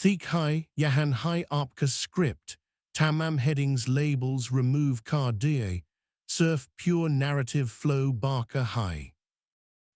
Seek hai yahan hai apka script, tamam headings labels remove car die, surf pure narrative flow barker high.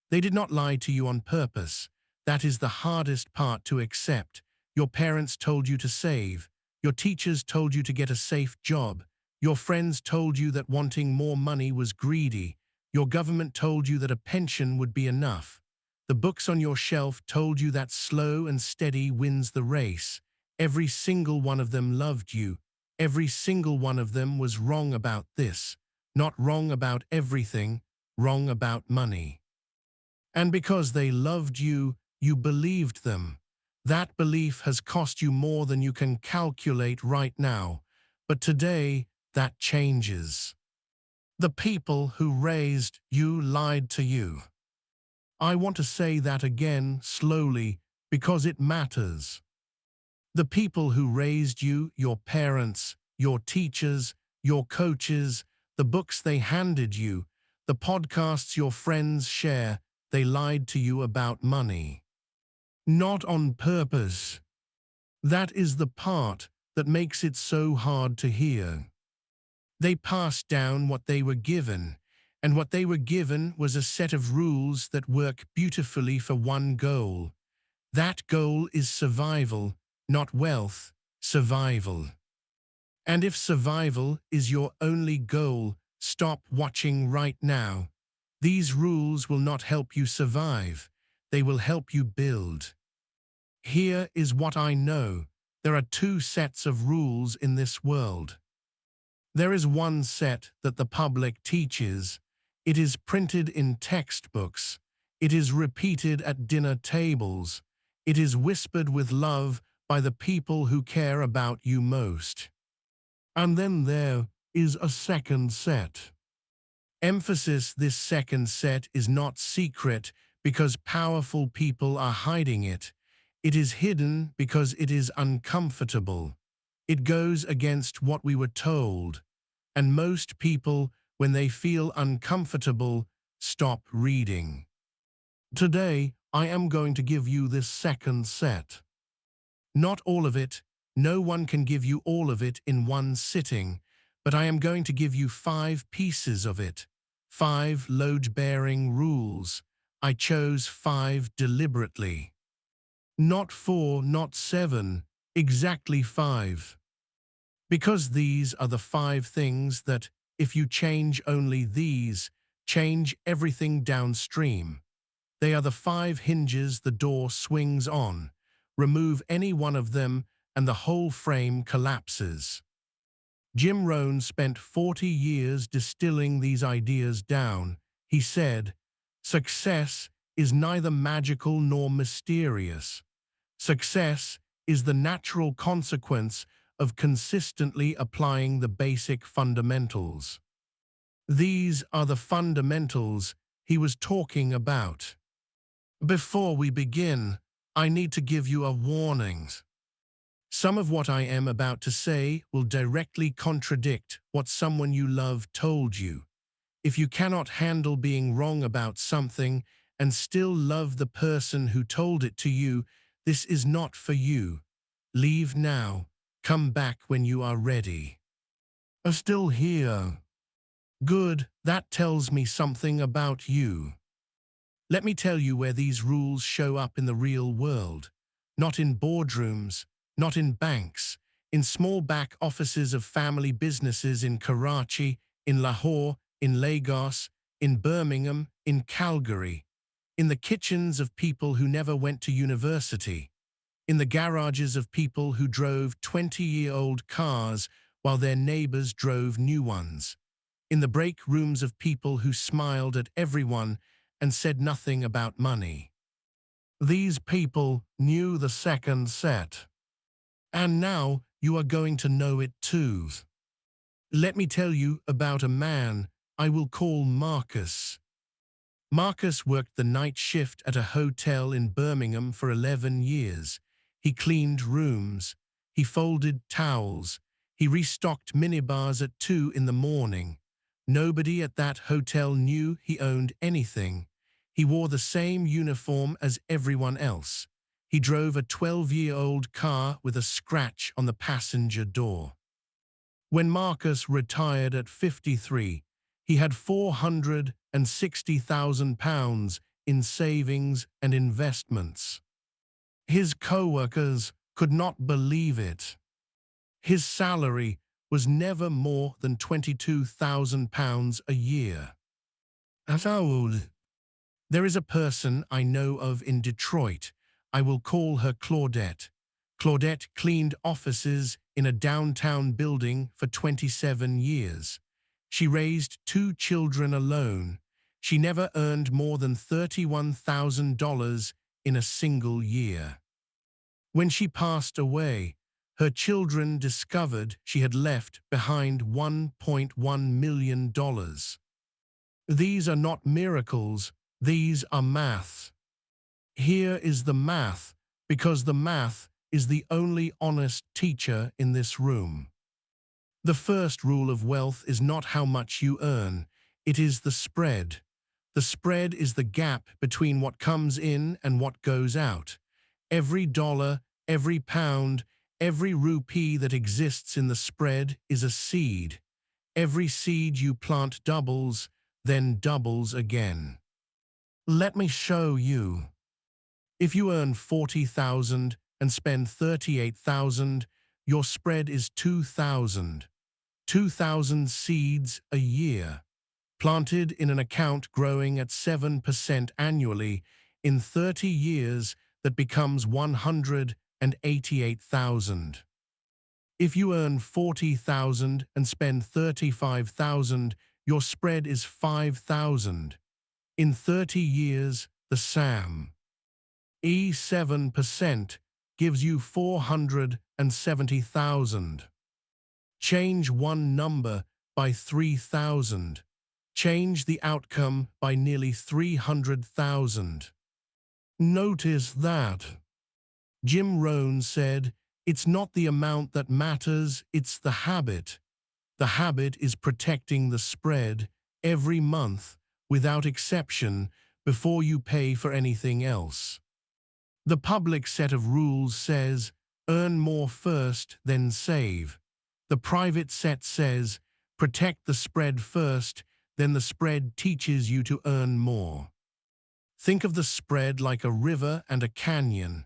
They did not lie to you on purpose. That is the hardest part to accept. Your parents told you to save. Your teachers told you to get a safe job. Your friends told you that wanting more money was greedy. Your government told you that a pension would be enough. The books on your shelf told you that slow and steady wins the race. Every single one of them loved you. Every single one of them was wrong about this. Not wrong about everything, wrong about money. And because they loved you, you believed them. That belief has cost you more than you can calculate right now. But today, that changes. The people who raised you lied to you. I want to say that again slowly because it matters. The people who raised you, your parents, your teachers, your coaches, the books they handed you, the podcasts your friends share, they lied to you about money. Not on purpose. That is the part that makes it so hard to hear. They passed down what they were given, and what they were given was a set of rules that work beautifully for one goal. That goal is survival, not wealth, survival. And if survival is your only goal, stop watching right now. These rules will not help you survive. They will help you build. Here is what I know. There are two sets of rules in this world. There is one set that the public teaches. It is printed in textbooks. It is repeated at dinner tables. It is whispered with love by the people who care about you most. And then there is a second set. Emphasis: this second set is not secret because powerful people are hiding it. It is hidden because it is uncomfortable. It goes against what we were told. And most people, when they feel uncomfortable, stop reading. Today, I am going to give you this second set. Not all of it. No one can give you all of it in one sitting. But I am going to give you 5 pieces of it. 5 load-bearing rules. I chose 5 deliberately. Not 4, not 7, exactly 5. Because these are the 5 things that, if you change only these, change everything downstream. They are the 5 hinges the door swings on. Remove any one of them and the whole frame collapses. Jim Rohn spent 40 years distilling these ideas down. He said, "Success is neither magical nor mysterious. Success is the natural consequence of consistently applying the basic fundamentals." These are the fundamentals he was talking about. Before we begin, I need to give you a warning. Some of what I am about to say will directly contradict what someone you love told you. If you cannot handle being wrong about something and still love the person who told it to you, this is not for you. Leave now. Come back when you are ready. Are still here. Good, that tells me something about you. Let me tell you where these rules show up in the real world. Not in boardrooms, not in banks, in small back offices of family businesses in Karachi, in Lahore, in Lagos, in Birmingham, in Calgary, in the kitchens of people who never went to university, in the garages of people who drove 20-year-old cars while their neighbors drove new ones, in the break rooms of people who smiled at everyone and said nothing about money. These people knew the second set. And now you are going to know it too. Let me tell you about a man I will call Marcus. Marcus worked the night shift at a hotel in Birmingham for 11 years. He cleaned rooms. He folded towels. He restocked minibars at 2 in the morning. Nobody at that hotel knew he owned anything. He wore the same uniform as everyone else. He drove a 12-year-old car with a scratch on the passenger door. When Marcus retired at 53, he had £460,000 in savings and investments. His co-workers could not believe it. His salary was never more than £22,000 a year. There is a person I know of in Detroit. I will call her Claudette. Claudette cleaned offices in a downtown building for 27 years. She raised 2 children alone. She never earned more than $31,000 in a single year. When she passed away, her children discovered she had left behind $1.1 million. These are not miracles, these are math. Here is the math, because the math is the only honest teacher in this room. The first rule of wealth is not how much you earn, it is the spread. The spread is the gap between what comes in and what goes out. Every dollar, every pound, every rupee that exists in the spread is a seed. Every seed you plant doubles, then doubles again. Let me show you. If you earn $40,000 and spend $38,000, your spread is $2,000. 2,000 seeds a year, planted in an account growing at 7% annually. In 30 years, that becomes $188,000. If you earn $40,000 and spend $35,000, your spread is $5,000. In 30 years, the SAM. 7% gives you $470,000. Change one number by 3,000. Change the outcome by nearly 300,000. Notice that. Jim Rohn said, "It's not the amount that matters, it's the habit." The habit is protecting the spread every month, without exception, before you pay for anything else. The public set of rules says, earn more first, then save. The private set says, protect the spread first, then the spread teaches you to earn more. Think of the spread like a river and a canyon.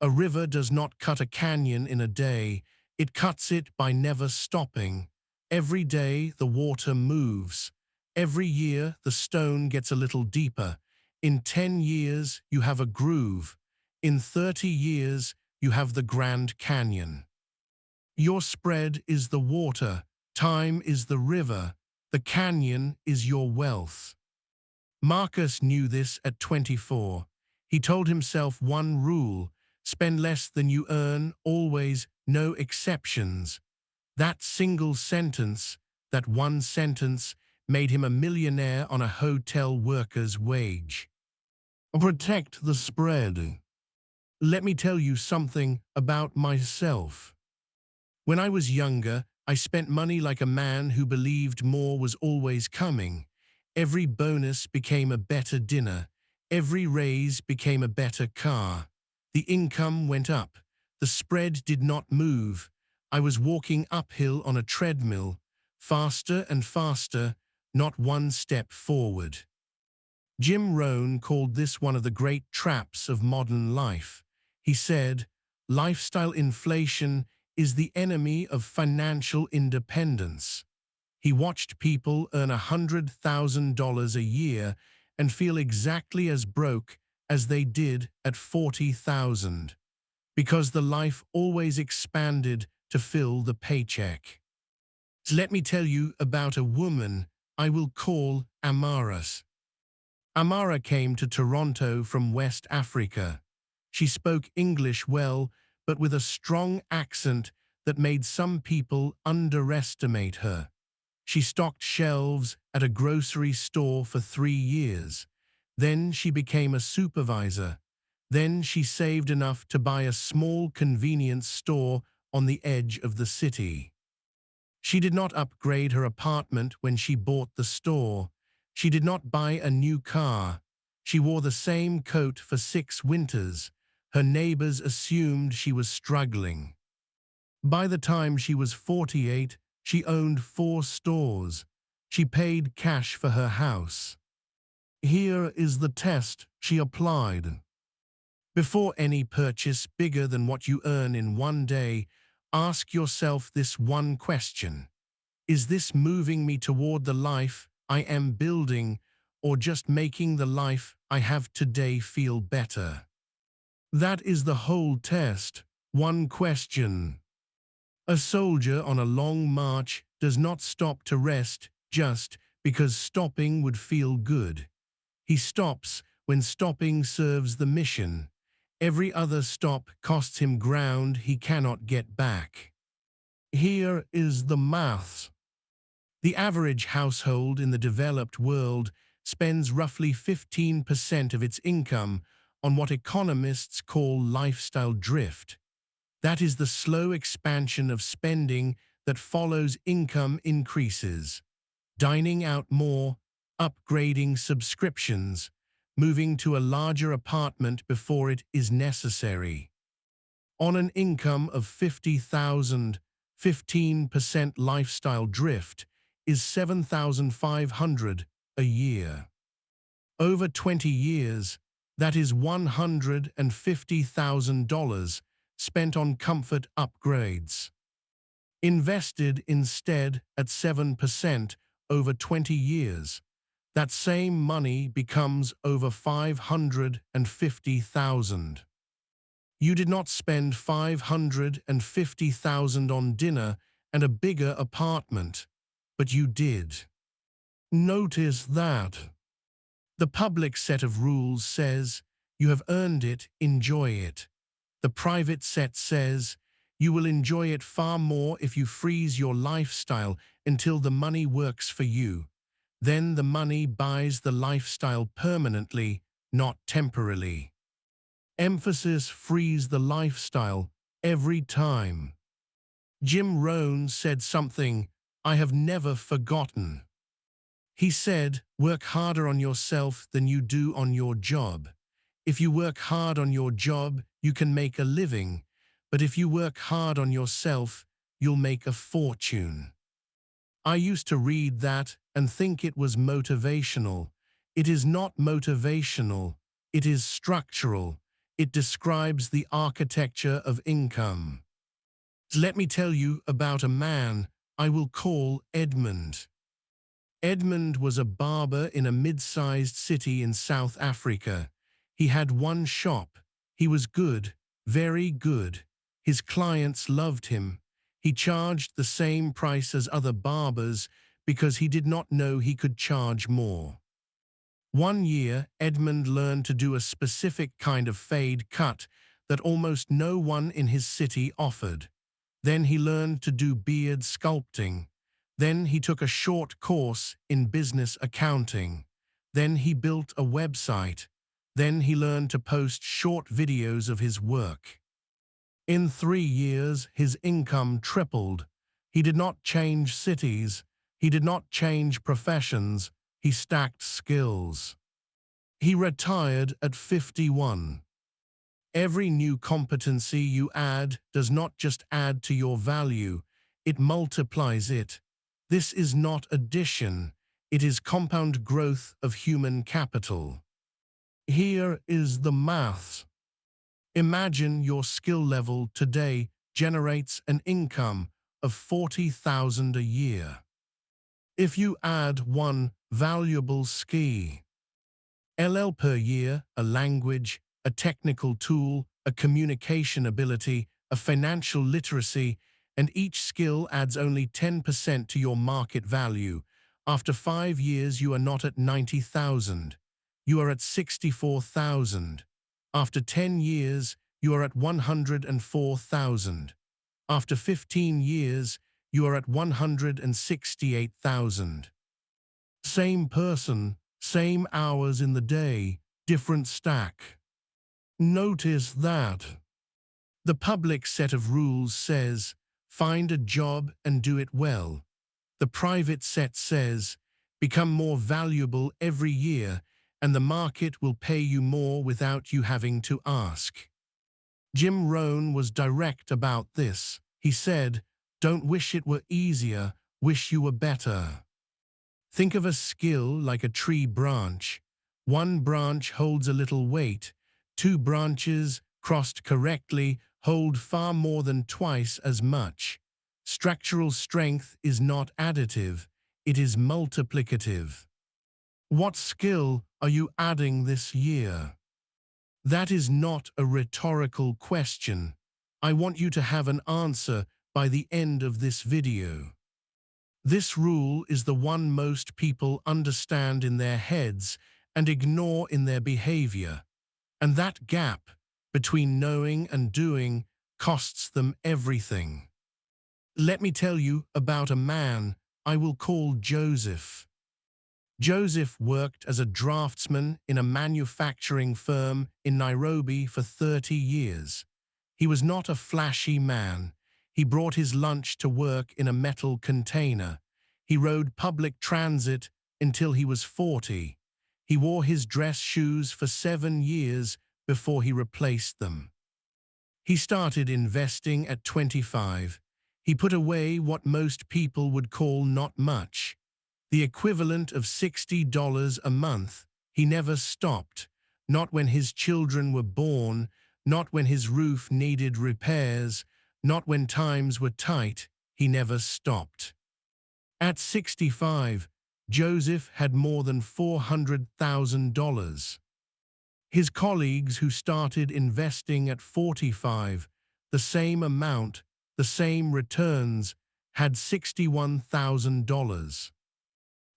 A river does not cut a canyon in a day, it cuts it by never stopping. Every day the water moves. Every year the stone gets a little deeper. In 10 years you have a groove. In 30 years you have the Grand Canyon. Your spread is the water, time is the river, the canyon is your wealth. Marcus knew this at 24. He told himself one rule: spend less than you earn, always, no exceptions. That single sentence, that one sentence, made him a millionaire on a hotel worker's wage. Protect the spread. Let me tell you something about myself. When I was younger, I spent money like a man who believed more was always coming. Every bonus became a better dinner. Every raise became a better car. The income went up. The spread did not move. I was walking uphill on a treadmill, faster and faster, not one step forward. Jim Rohn called this one of the great traps of modern life. He said, lifestyle inflation is the enemy of financial independence. He watched people earn $100,000 a year and feel exactly as broke as they did at 40,000, because the life always expanded to fill the paycheck. Let me tell you about a woman I will call Amaras. Amara came to Toronto from West Africa. She spoke English well, but with a strong accent that made some people underestimate her. She stocked shelves at a grocery store for 3 years. Then she became a supervisor. Then she saved enough to buy a small convenience store on the edge of the city. She did not upgrade her apartment when she bought the store. She did not buy a new car. She wore the same coat for 6 winters. Her neighbors assumed she was struggling. By the time she was 48, she owned 4 stores. She paid cash for her house. Here is the test she applied. Before any purchase bigger than what you earn in one day, ask yourself this one question. Is this moving me toward the life I am building, or just making the life I have today feel better? That is the whole test. One question. A soldier on a long march does not stop to rest just because stopping would feel good. He stops when stopping serves the mission. Every other stop costs him ground he cannot get back. Here is the maths. The average household in the developed world spends roughly 15% of its income on what economists call lifestyle drift. That is the slow expansion of spending that follows income increases. Dining out more, upgrading subscriptions, moving to a larger apartment before it is necessary. On an income of $50,000, 15% lifestyle drift is $7,500 a year. Over 20 years, that is $150,000 spent on comfort upgrades. Invested instead at 7% over 20 years, that same money becomes over $550,000. You did not spend $550,000 on dinner and a bigger apartment, but you did. Notice that. The public set of rules says, you have earned it, enjoy it. The private set says, you will enjoy it far more if you freeze your lifestyle until the money works for you. Then the money buys the lifestyle permanently, not temporarily. Emphasis: freeze the lifestyle every time. Jim Rohn said something I have never forgotten. He said, work harder on yourself than you do on your job. If you work hard on your job, you can make a living. But if you work hard on yourself, you'll make a fortune. I used to read that and think it was motivational. It is not motivational. It is structural. It describes the architecture of income. Let me tell you about a man I will call Edmund. Edmund was a barber in a mid-sized city in South Africa. He had one shop. He was good, very good. His clients loved him. He charged the same price as other barbers because he did not know he could charge more. One year, Edmund learned to do a specific kind of fade cut that almost no one in his city offered. Then he learned to do beard sculpting. Then he took a short course in business accounting. Then he built a website. Then he learned to post short videos of his work. In 3 years, his income tripled. He did not change cities. He did not change professions. He stacked skills. He retired at 51. Every new competency you add does not just add to your value, it multiplies it. This is not addition, it is compound growth of human capital. Here is the maths. Imagine your skill level today generates an income of $40,000 a year. If you add one valuable skill per year, a language, a technical tool, a communication ability, a financial literacy, and each skill adds only 10% to your market value. After 5 years, you are not at 90,000. You are at 64,000. After 10 years, you are at 104,000. After 15 years, you are at 168,000. Same person, same hours in the day, different stack. Notice that. The public set of rules says, find a job and do it well. The private set says, become more valuable every year and the market will pay you more without you having to ask. Jim Rohn was direct about this. He said, "Don't wish it were easier, wish you were better." Think of a skill like a tree branch. One branch holds a little weight. Two branches, crossed correctly, hold far more than twice as much. Structural strength is not additive, it is multiplicative. What skill are you adding this year? That is not a rhetorical question. I want you to have an answer by the end of this video. This rule is the one most people understand in their heads and ignore in their behavior. And that gap between knowing and doing costs them everything. Let me tell you about a man I will call Joseph. Joseph worked as a draftsman in a manufacturing firm in Nairobi for 30 years. He was not a flashy man. He brought his lunch to work in a metal container. He rode public transit until he was 40. He wore his dress shoes for 7 years before he replaced them. He started investing at 25. He put away what most people would call not much, the equivalent of $60 a month. He never stopped, not when his children were born, not when his roof needed repairs, not when times were tight. He never stopped. At 65, Joseph had more than $400,000. His colleagues who started investing at 45, the same amount, the same returns, had $61,000.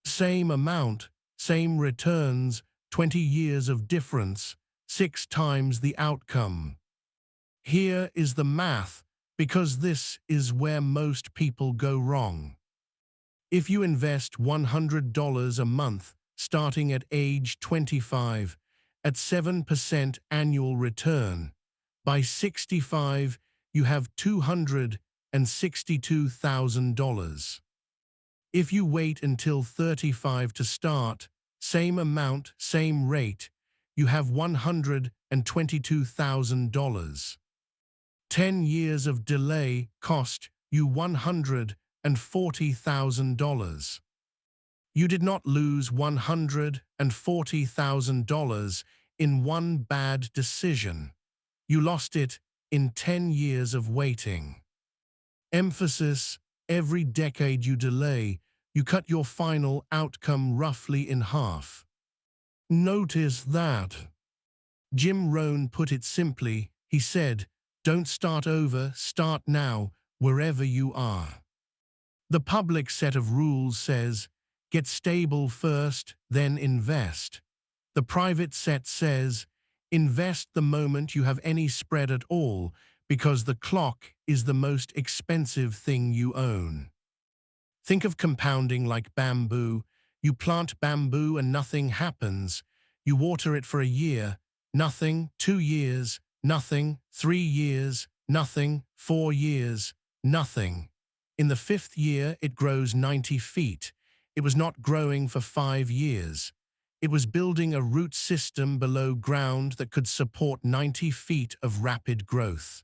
Same amount, same returns, 20 years of difference, 6 times the outcome. Here is the math, because this is where most people go wrong. If you invest $100 a month, starting at age 25, at 7% annual return, by 65, you have $262,000. If you wait until 35 to start, same amount, same rate, you have $122,000. 10 years of delay cost you $140,000. You did not lose $140,000 in one bad decision. You lost it in 10 years of waiting. Emphasis: every decade you delay, you cut your final outcome roughly in half. Notice that. Jim Rohn put it simply. He said, "Don't start over, start now, wherever you are." The public set of rules says, "Get stable first, then invest." The private set says, "Invest the moment you have any spread at all, because the clock is the most expensive thing you own." Think of compounding like bamboo. You plant bamboo and nothing happens. You water it for a year, nothing, 2 years, nothing, 3 years, nothing, 4 years, nothing. In the 5th year, it grows 90 feet. It was not growing for 5 years. It was building a root system below ground that could support 90 feet of rapid growth.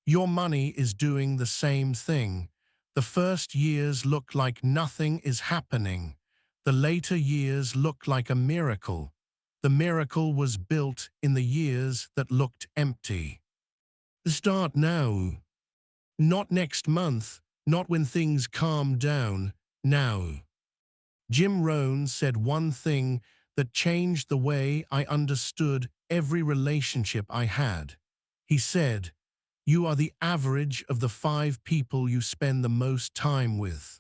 Your money is doing the same thing. The first years look like nothing is happening. The later years look like a miracle. The miracle was built in the years that looked empty. Start now. Not next month, not when things calm down, now. Jim Rohn said one thing that changed the way I understood every relationship I had. He said, "You are the average of the 5 people you spend the most time with."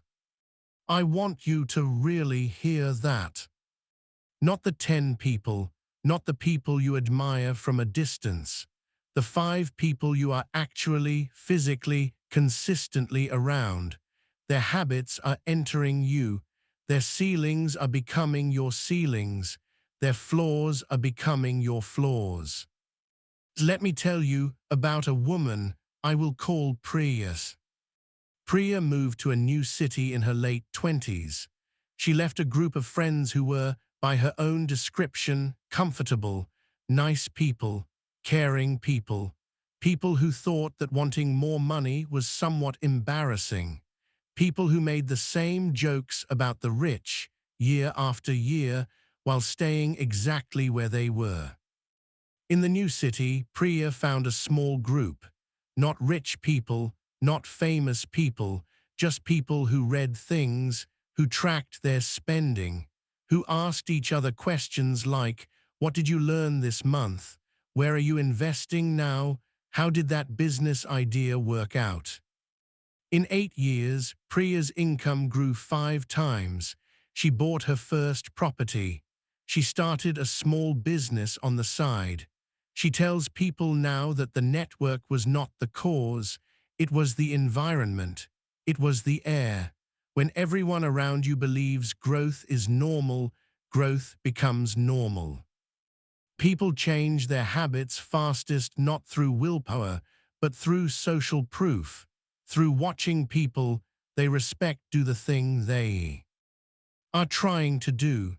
I want you to really hear that. Not the 10 people, not the people you admire from a distance. The 5 people you are actually, physically, consistently around. Their habits are entering you. Their ceilings are becoming your ceilings. Their flaws are becoming your flaws. Let me tell you about a woman I will call Priya. Priya moved to a new city in her late 20s. She left a group of friends who were, by her own description, comfortable, nice people, caring people. People who thought that wanting more money was somewhat embarrassing. People who made the same jokes about the rich year after year while staying exactly where they were. In the new city, Priya found a small group. Not rich people, not famous people, just people who read things, who tracked their spending, who asked each other questions like, "What did you learn this month? Where are you investing now? How did that business idea work out?" In 8 years, Priya's income grew 5 times. She bought her first property. She started a small business on the side. She tells people now that the network was not the cause, it was the environment, it was the air. When everyone around you believes growth is normal, growth becomes normal. People change their habits fastest not through willpower, but through social proof, through watching people they respect do the thing they are trying to do.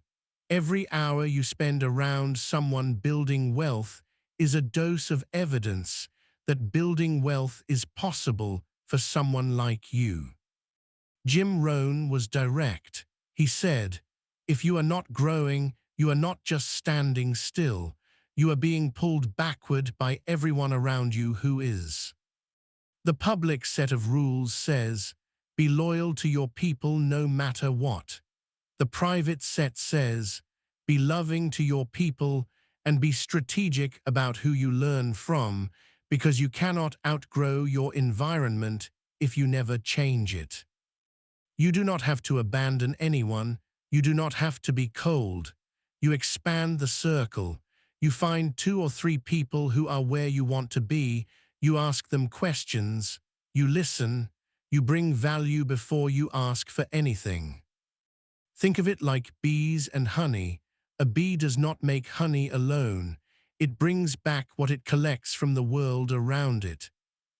Every hour you spend around someone building wealth is a dose of evidence that building wealth is possible for someone like you. Jim Rohn was direct. He said, "If you are not growing, you are not just standing still. You are being pulled backward by everyone around you who is." The public set of rules says, "Be loyal to your people no matter what." The private set says, "Be loving to your people and be strategic about who you learn from, because you cannot outgrow your environment if you never change it." You do not have to abandon anyone. You do not have to be cold. You expand the circle. You find 2 or 3 people who are where you want to be. You ask them questions. You listen. You bring value before you ask for anything. Think of it like bees and honey. A bee does not make honey alone. It brings back what it collects from the world around it.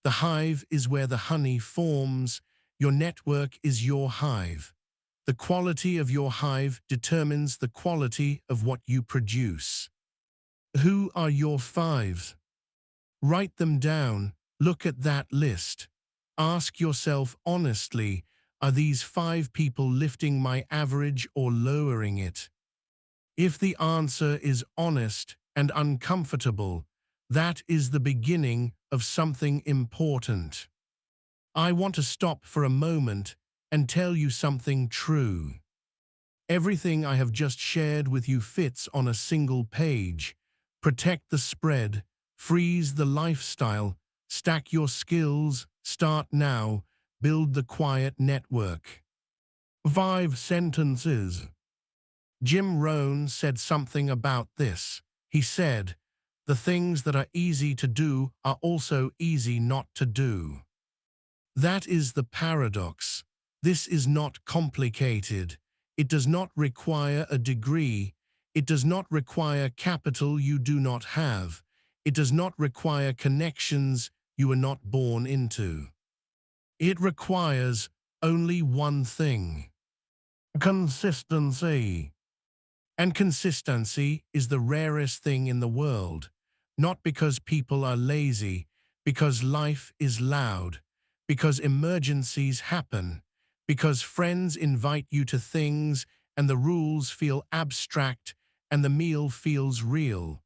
The hive is where the honey forms. Your network is your hive. The quality of your hive determines the quality of what you produce. Who are your fives? Write them down. Look at that list. Ask yourself honestly, are these 5 people lifting my average or lowering it? If the answer is honest and uncomfortable, that is the beginning of something important. I want to stop for a moment and tell you something true. Everything I have just shared with you fits on a single page. Protect the spread, freeze the lifestyle, stack your skills, start now, build the quiet network. 5 sentences. Jim Rohn said something about this. He said, "The things that are easy to do are also easy not to do." That is the paradox. This is not complicated. It does not require a degree. It does not require capital you do not have. It does not require connections you were not born into. It requires only one thing: consistency. And consistency is the rarest thing in the world, not because people are lazy, because life is loud, because emergencies happen, because friends invite you to things and the rules feel abstract and the meal feels real,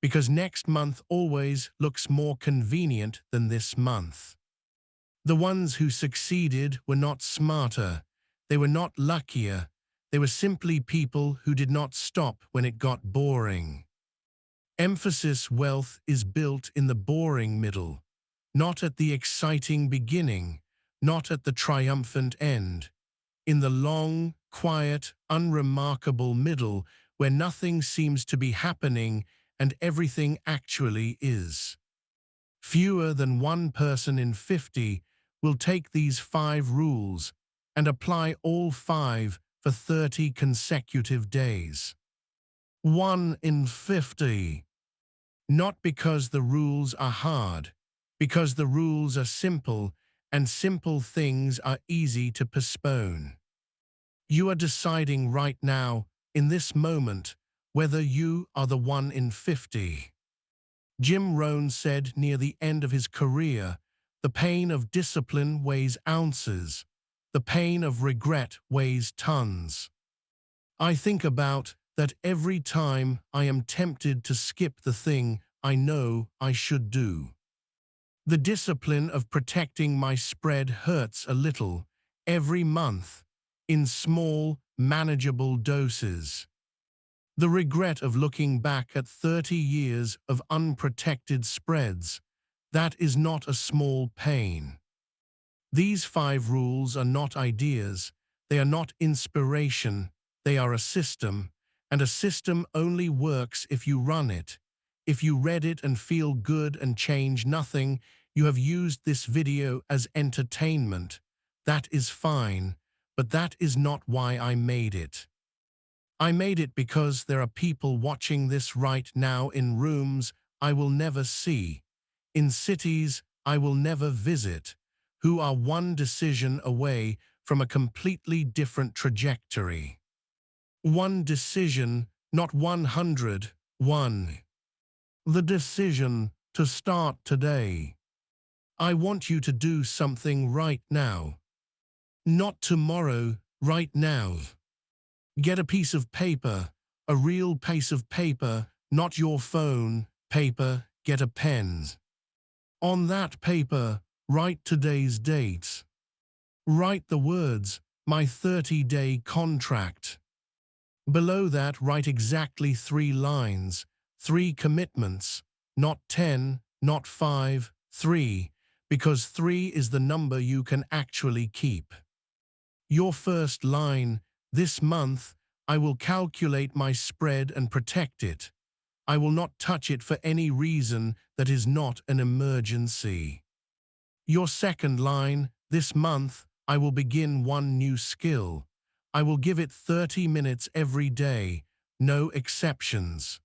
because next month always looks more convenient than this month. The ones who succeeded were not smarter, they were not luckier, they were simply people who did not stop when it got boring. Emphasis wealth is built in the boring middle, not at the exciting beginning, not at the triumphant end. In the long, quiet, unremarkable middle where nothing seems to be happening and everything actually is. Fewer than 1 person in 50 will take these 5 rules and apply all 5 for 30 consecutive days. 1 in 50. Not because the rules are hard, because the rules are simple, and simple things are easy to postpone. You are deciding right now, in this moment, whether you are the 1 in 50. Jim Rohn said near the end of his career, "The pain of discipline weighs ounces. The pain of regret weighs tons." I think about that every time I am tempted to skip the thing I know I should do. The discipline of protecting my spread hurts a little every month in small, manageable doses. The regret of looking back at 30 years of unprotected spreads, that is not a small pain. These 5 rules are not ideas, they are not inspiration, they are a system, and a system only works if you run it. If you read it and feel good and change nothing, you have used this video as entertainment. That is fine, but that is not why I made it. I made it because there are people watching this right now in rooms I will never see, in cities I will never visit, who are one decision away from a completely different trajectory. One decision, not 100, one. The decision to start today. I want you to do something right now. Not tomorrow, right now. Get a piece of paper, a real piece of paper, not your phone, paper, get a pen. On that paper, write today's date. Write the words, my 30-day contract. Below that, write exactly 3 lines, 3 commitments, not 10, not 5, 3, because 3 is the number you can actually keep. Your first line, this month, I will calculate my spread and protect it. I will not touch it for any reason that is not an emergency. Your second line, this month, I will begin one new skill. I will give it 30 minutes every day, no exceptions.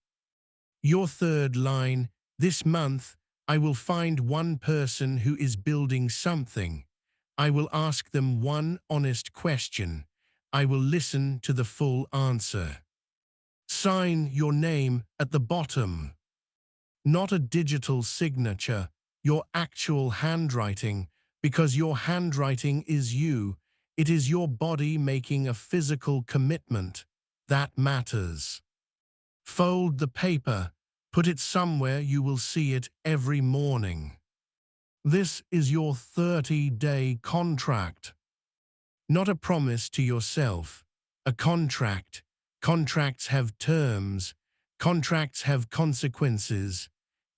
Your third line, this month, I will find one person who is building something. I will ask them one honest question. I will listen to the full answer. Sign your name at the bottom. Not a digital signature, your actual handwriting, because your handwriting is you. It is your body making a physical commitment. That matters. Fold the paper, put it somewhere you will see it every morning. This is your 30-day contract. Not a promise to yourself, a contract. Contracts have terms. Contracts have consequences.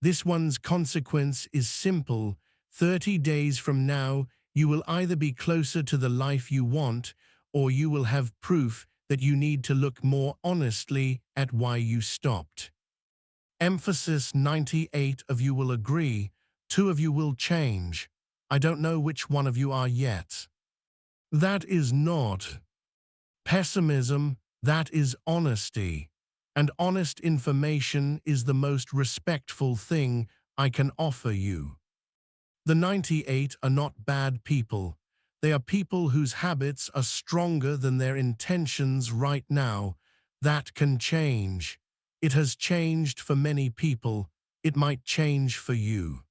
This one's consequence is simple. 30 days from now, you will either be closer to the life you want, or you will have proof that you need to look more honestly at why you stopped. Emphasis 98 of you will agree, 2 of you will change. I don't know which one of you are yet. That is not pessimism, that is honesty. And honest information is the most respectful thing I can offer you. The 98 are not bad people. They are people whose habits are stronger than their intentions right now. That can change. It has changed for many people. It might change for you.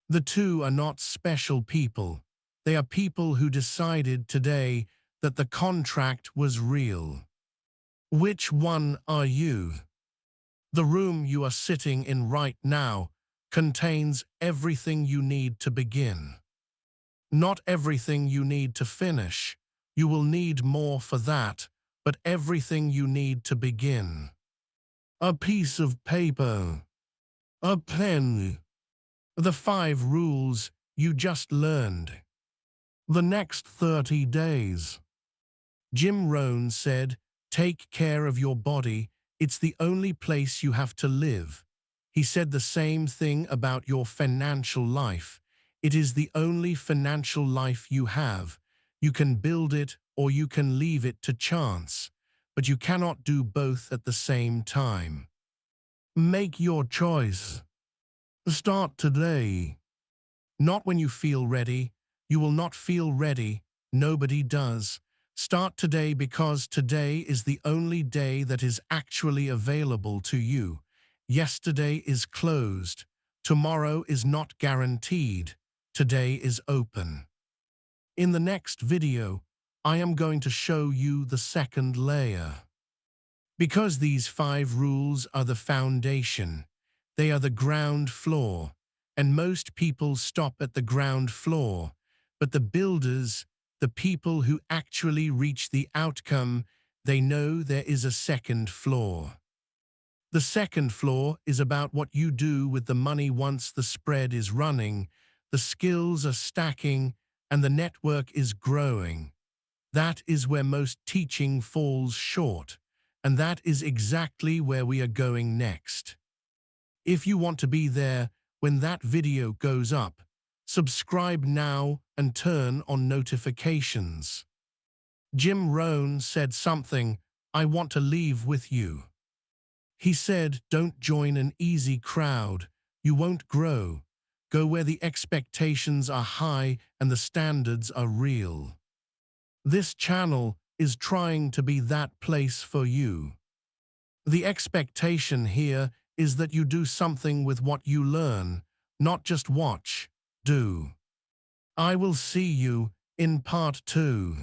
The 2 are not special people. They are people who decided today that the contract was real. Which one are you? The room you are sitting in right now contains everything you need to begin. Not everything you need to finish. You will need more for that, but everything you need to begin. A piece of paper. A pen. The 5 rules you just learned. The next 30 days. Jim Rohn said, take care of your body, it's the only place you have to live. He said the same thing about your financial life. It is the only financial life you have. You can build it or you can leave it to chance, but you cannot do both at the same time. Make your choice. Start today. Not when you feel ready. You will not feel ready. Nobody does. Start today because today is the only day that is actually available to you. Yesterday is closed. Tomorrow is not guaranteed. Today is open. In the next video, I am going to show you the second layer. Because these 5 rules are the foundation, they are the ground floor, and most people stop at the ground floor, but the builders, the people who actually reach the outcome, they know there is a second floor. The second floor is about what you do with the money once the spread is running, the skills are stacking, and the network is growing. That is where most teaching falls short, and that is exactly where we are going next. If you want to be there when that video goes up, subscribe now and turn on notifications. Jim Rohn said something I want to leave with you. He said, don't join an easy crowd. You won't grow. Go where the expectations are high and the standards are real. This channel is trying to be that place for you. The expectation here is that you do something with what you learn, not just watch, do. I will see you in part 2.